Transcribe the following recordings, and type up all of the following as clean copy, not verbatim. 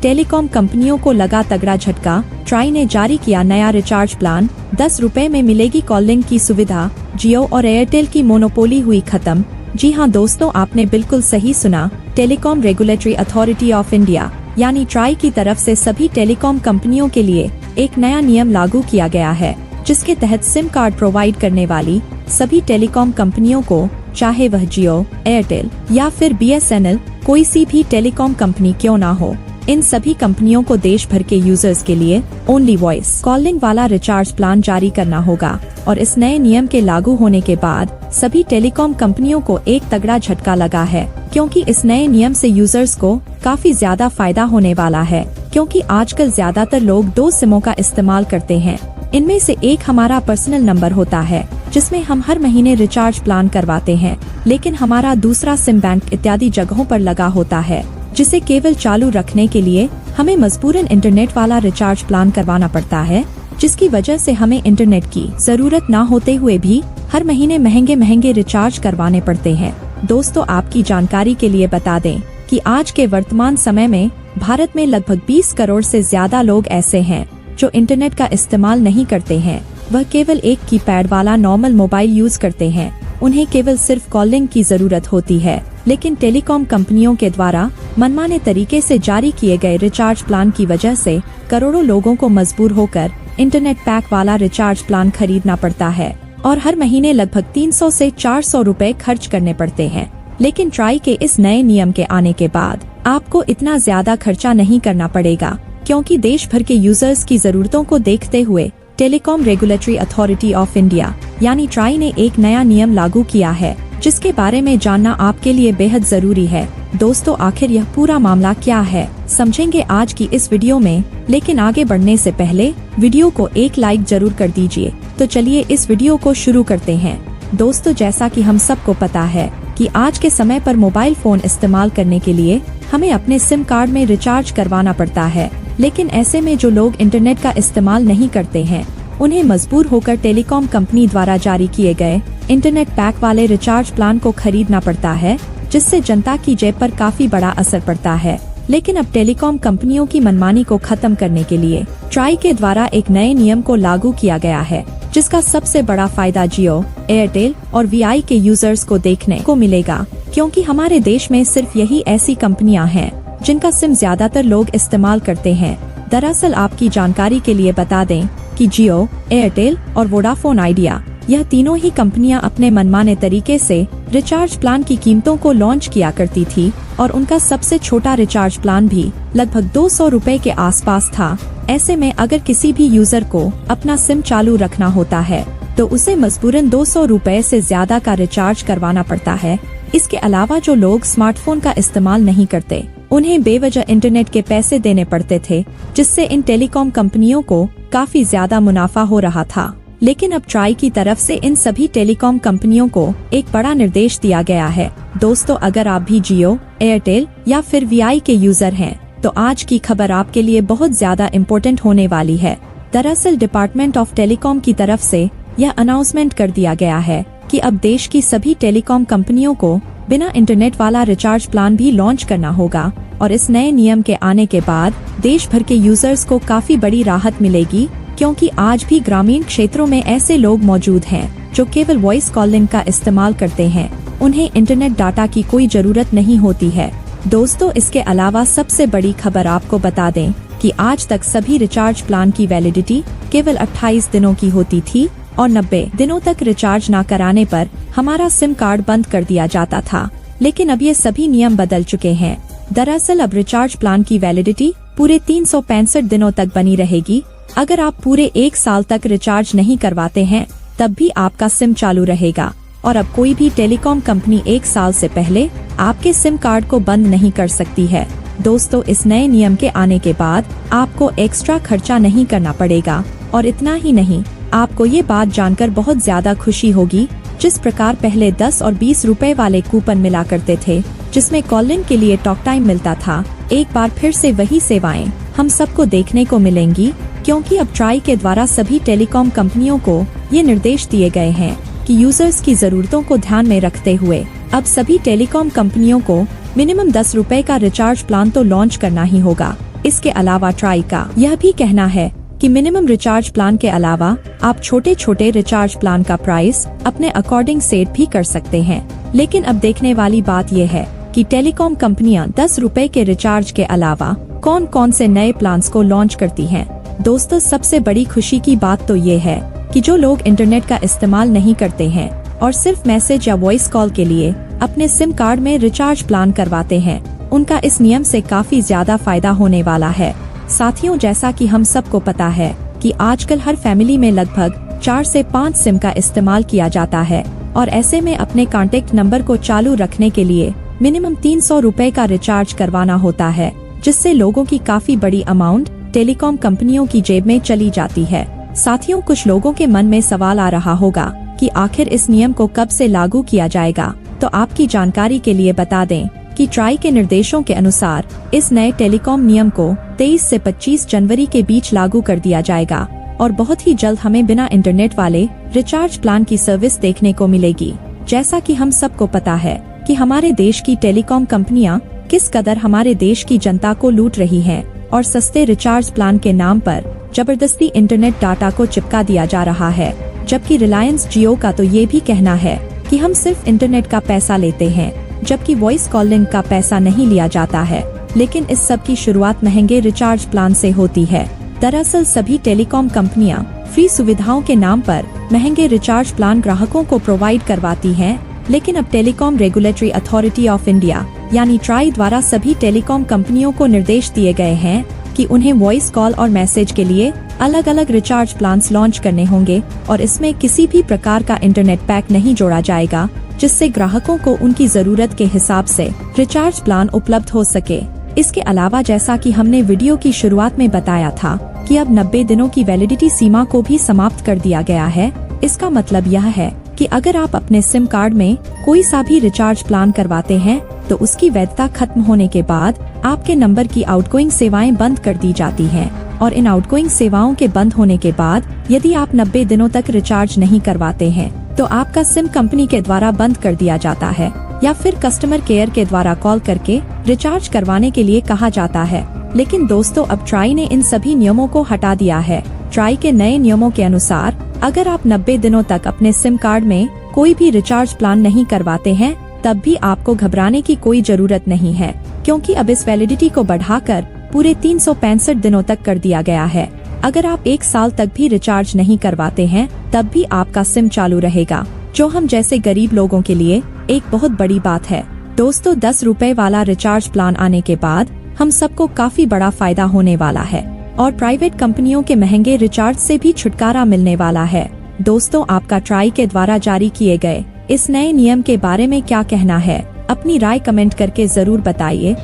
Telecom कंपनियों को लगा तगड़ा झटका। ट्राई ने जारी किया नया रिचार्ज प्लान, 10 रुपए में मिलेगी कॉलिंग की सुविधा। जियो और एयरटेल की मोनोपोली हुई खत्म। जी हां दोस्तों, आपने बिल्कुल सही सुना। Telecom regulatory authority of India यानी ट्राई की तरफ से सभी टेलीकॉम कंपनियों के लिए एक नया नियम लागू किया गया है, जिसके तहत सिम कार्ड प्रोवाइड करने वाली सभी टेलीकॉम कंपनियों को, चाहे वह जियो, एयरटेल या फिर BSNL कोई सी भी टेलीकॉम कंपनी क्यों ना हो, इन सभी कंपनियों को देश भर के यूजर्स के लिए ओनली वॉइस कॉलिंग वाला रिचार्ज प्लान जारी करना होगा। और इस नए नियम के लागू होने के बाद सभी टेलीकॉम कंपनियों को एक तगड़ा झटका लगा है, क्योंकि इस नए नियम से यूजर्स को काफी ज्यादा फायदा होने वाला है। क्योंकि आजकल ज्यादातर लोग 2 सिमों का इस्तेमाल करते हैं। इनमें से एक हमारा पर्सनल नंबर होता है, जिसमें हम हर महीने रिचार्ज प्लान करवाते हैं, लेकिन हमारा दूसरा सिम बैंक इत्यादि जगहों पर लगा होता है, जिसे केवल चालू रखने के लिए हमें मजबूरन इंटरनेट वाला रिचार्ज प्लान करवाना पड़ता है, जिसकी वजह से हमें इंटरनेट की जरूरत न होते हुए भी हर महीने महंगे महंगे रिचार्ज करवाने पड़ते हैं। दोस्तों, आपकी जानकारी के लिए बता दें कि आज के वर्तमान समय में भारत में लगभग 20 करोड़ से ज्यादा लोग ऐसे हैं जो इंटरनेट का इस्तेमाल नहीं करते हैं। वह केवल एक कीपैड वाला नॉर्मल मोबाइल यूज करते हैं। उन्हें केवल सिर्फ कॉलिंग की जरूरत होती है, लेकिन टेलीकॉम कंपनियों के द्वारा मनमाने तरीके से जारी किए गए रिचार्ज प्लान की वजह से करोड़ों लोगों को मजबूर होकर इंटरनेट पैक वाला रिचार्ज प्लान खरीदना पड़ता है और हर महीने लगभग 300 से 400 रुपए खर्च करने पड़ते हैं। लेकिन ट्राई के इस नए नियम के आने के बाद आपको इतना ज्यादा खर्चा नहीं करना पड़ेगा, क्योंकि देश भर के यूजर्स की जरूरतों को देखते हुए telecom regulatory authority of India यानी ट्राई ने एक नया नियम लागू किया है, जिसके बारे में जानना आपके लिए बेहद जरूरी है। दोस्तों, आखिर यह पूरा मामला क्या है, समझेंगे आज की इस वीडियो में। लेकिन आगे बढ़ने से पहले वीडियो को एक लाइक जरूर कर दीजिए। तो चलिए इस वीडियो को शुरू करते हैं। दोस्तों, जैसा कि हम सबको पता है कि आज के समय पर मोबाइल फोन इस्तेमाल करने के लिए हमें अपने सिम कार्ड में रिचार्ज करवाना पड़ता है। लेकिन ऐसे में जो लोग इंटरनेट का इस्तेमाल नहीं करते हैं, उन्हें मजबूर होकर टेलीकॉम कंपनी द्वारा जारी किए गए इंटरनेट पैक वाले रिचार्ज प्लान को खरीदना पड़ता है, जिससे जनता की जेब पर काफी बड़ा असर पड़ता है। लेकिन अब टेलीकॉम कंपनियों की मनमानी को खत्म करने के लिए ट्राई के द्वारा एक नए नियम को लागू किया गया है, जिसका सबसे बड़ा फायदा जियो, एयरटेल और VI के यूजर्स को देखने को मिलेगा, क्योंकि हमारे देश में सिर्फ यही ऐसी कंपनियां हैं जिनका सिम ज्यादातर लोग इस्तेमाल करते हैं। दरअसल आपकी जानकारी के लिए बता दें कि जियो, एयरटेल और वोडाफोन आइडिया यह तीनों ही कंपनियां अपने मनमाने तरीके से रिचार्ज प्लान की कीमतों को लॉन्च किया करती थी और उनका सबसे छोटा रिचार्ज प्लान भी लगभग 200 रुपए के आसपास था। ऐसे में अगर किसी भी यूजर को अपना सिम चालू रखना होता है तो उसे मजबूरन 200 रुपए से ज्यादा का रिचार्ज करवाना पड़ता है। इसके अलावा जो लोग स्मार्टफोन का इस्तेमाल नहीं करते, उन्हें बेवजह इंटरनेट के पैसे देने पड़ते थे, जिससे इन टेलीकॉम कंपनियों को काफी ज्यादा मुनाफा हो रहा था। लेकिन अब ट्राई की तरफ से इन सभी टेलीकॉम कंपनियों को एक बड़ा निर्देश दिया गया है। दोस्तों, अगर आप भी जियो, एयरटेल या फिर VI के यूजर हैं, तो आज की खबर आपके लिए बहुत ज्यादा इम्पोर्टेंट होने वाली है। दरअसल डिपार्टमेंट ऑफ टेलीकॉम की तरफ से यह अनाउंसमेंट कर दिया गया है कि अब देश की सभी टेलीकॉम कंपनियों को बिना इंटरनेट वाला रिचार्ज प्लान भी लॉन्च करना होगा। और इस नए नियम के आने के बाद देश भर के यूजर्स को काफी बड़ी राहत मिलेगी, क्योंकि आज भी ग्रामीण क्षेत्रों में ऐसे लोग मौजूद हैं जो केवल वॉइस कॉलिंग का इस्तेमाल करते हैं। उन्हें इंटरनेट डाटा की कोई जरूरत नहीं होती है। दोस्तों, इसके अलावा सबसे बड़ी खबर आपको बता दें कि आज तक सभी रिचार्ज प्लान की वैलिडिटी केवल 28 दिनों की होती थी और 90 दिनों तक रिचार्ज न कराने पर हमारा सिम कार्ड बंद कर दिया जाता था। लेकिन अब ये सभी नियम बदल चुके हैं। दरअसल अब रिचार्ज प्लान की वैलिडिटी पूरे 365 दिनों तक बनी रहेगी। अगर आप पूरे 1 साल तक रिचार्ज नहीं करवाते हैं, तब भी आपका सिम चालू रहेगा। और अब कोई भी टेलीकॉम कंपनी 1 साल से पहले आपके सिम कार्ड को बंद नहीं कर सकती है। दोस्तों, इस नए नियम के आने के बाद आपको एक्स्ट्रा खर्चा नहीं करना पड़ेगा। और इतना ही नहीं, आपको ये बात जानकर बहुत ज्यादा खुशी होगी, जिस प्रकार पहले 10 और 20 रुपए वाले कूपन मिला करते थे, जिसमें कॉलिंग के लिए टॉक टाइम मिलता था, एक बार फिर से वही सेवाएं हम सबको देखने को मिलेंगी, क्योंकि अब ट्राई के द्वारा सभी टेलीकॉम कंपनियों को ये निर्देश दिए गए हैं कि यूजर्स की जरूरतों को ध्यान में रखते हुए अब सभी टेलीकॉम कंपनियों को मिनिमम 10 रुपए का रिचार्ज प्लान तो लॉन्च करना ही होगा। इसके अलावा ट्राई का यह भी कहना है कि मिनिमम रिचार्ज प्लान के अलावा आप छोटे छोटे रिचार्ज प्लान का प्राइस अपने अकॉर्डिंग सेट भी कर सकते हैं। लेकिन अब देखने वाली बात यह है कि टेलीकॉम कंपनियां 10 रुपए के रिचार्ज के अलावा कौन कौन से नए प्लान्स को लॉन्च करती हैं। दोस्तों, सबसे बड़ी खुशी की बात तो ये है कि जो लोग इंटरनेट का इस्तेमाल नहीं करते हैं और सिर्फ मैसेज या वॉइस कॉल के लिए अपने सिम कार्ड में रिचार्ज प्लान करवाते हैं, उनका इस नियम से काफी ज्यादा फायदा होने वाला है। साथियों, जैसा कि हम सबको पता है कि आजकल हर फैमिली में लगभग 4 से 5 सिम का इस्तेमाल किया जाता है और ऐसे में अपने कॉन्टेक्ट नंबर को चालू रखने के लिए मिनिमम 300 रुपए का रिचार्ज करवाना होता है, जिससे लोगों की काफी बड़ी अमाउंट टेलीकॉम कंपनियों की जेब में चली जाती है। साथियों, कुछ लोगों के मन में सवाल आ रहा होगा कि आखिर इस नियम को कब से लागू किया जाएगा। तो आपकी जानकारी के लिए बता दें कि ट्राई के निर्देशों के अनुसार इस नए टेलीकॉम नियम को 23 से 25 जनवरी के बीच लागू कर दिया जाएगा और बहुत ही जल्द हमें बिना इंटरनेट वाले रिचार्ज प्लान की सर्विस देखने को मिलेगी। जैसा कि हम सबको पता है कि हमारे देश की टेलीकॉम कंपनियां किस कदर हमारे देश की जनता को लूट रही हैं और सस्ते रिचार्ज प्लान के नाम पर जबरदस्ती इंटरनेट डाटा को चिपका दिया जा रहा है। जबकि रिलायंस जियो का तो ये भी कहना है कि हम सिर्फ इंटरनेट का पैसा लेते हैं, जबकि वॉइस कॉलिंग का पैसा नहीं लिया जाता है। लेकिन इस सब की शुरुआत महंगे रिचार्ज प्लान से होती है। दरअसल सभी टेलीकॉम कंपनियां फ्री सुविधाओं के नाम पर महंगे रिचार्ज प्लान ग्राहकों को प्रोवाइड करवाती हैं, लेकिन अब telecom regulatory authority of India यानी ट्राई द्वारा सभी टेलीकॉम कंपनियों को निर्देश दिए गए हैं कि उन्हें वॉइस कॉल और मैसेज के लिए अलग अलग रिचार्ज प्लान्स लॉन्च करने होंगे और इसमें किसी भी प्रकार का इंटरनेट पैक नहीं जोड़ा जाएगा, जिससे ग्राहकों को उनकी जरूरत के हिसाब से रिचार्ज प्लान उपलब्ध हो सके। इसके अलावा जैसा कि हमने वीडियो की शुरुआत में बताया था कि अब 90 दिनों की वैलिडिटी सीमा को भी समाप्त कर दिया गया है। इसका मतलब यह है कि अगर आप अपने सिम कार्ड में कोई सा भी रिचार्ज प्लान करवाते हैं तो उसकी वैधता खत्म होने के बाद आपके नंबर की आउटगोइंग सेवाएं बंद कर दी जाती हैं और इन आउटगोइंग सेवाओं के बंद होने के बाद यदि आप 90 दिनों तक रिचार्ज नहीं करवाते हैं तो आपका सिम कंपनी के द्वारा बंद कर दिया जाता है या फिर कस्टमर केयर के द्वारा कॉल करके रिचार्ज करवाने के लिए कहा जाता है। लेकिन दोस्तों, अब ट्राई ने इन सभी नियमों को हटा दिया है। ट्राई के नए नियमों के अनुसार अगर आप 90 दिनों तक अपने सिम कार्ड में कोई भी रिचार्ज प्लान नहीं करवाते हैं तब भी आपको घबराने की कोई जरूरत नहीं है, क्योंकि अब इस वैलिडिटी को बढ़ाकर पूरे 365 दिनों तक कर दिया गया है। अगर आप 1 साल तक भी रिचार्ज नहीं करवाते हैं तब भी आपका सिम चालू रहेगा, जो हम जैसे गरीब लोगों के लिए एक बहुत बड़ी बात है। दोस्तों, 10 रुपए वाला रिचार्ज प्लान आने के बाद हम सबको काफी बड़ा फायदा होने वाला है और प्राइवेट कंपनियों के महंगे रिचार्ज से भी छुटकारा मिलने वाला है। दोस्तों, आपका ट्राई के द्वारा जारी किए गए इस नए नियम के बारे में क्या कहना है? अपनी राय कमेंट करके जरूर बताइए।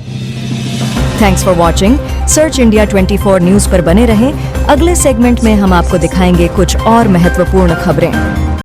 Thanks for watching. Search India 24 news पर बने रहें। अगले सेगमेंट में हम आपको दिखाएंगे कुछ और महत्वपूर्ण खबरें।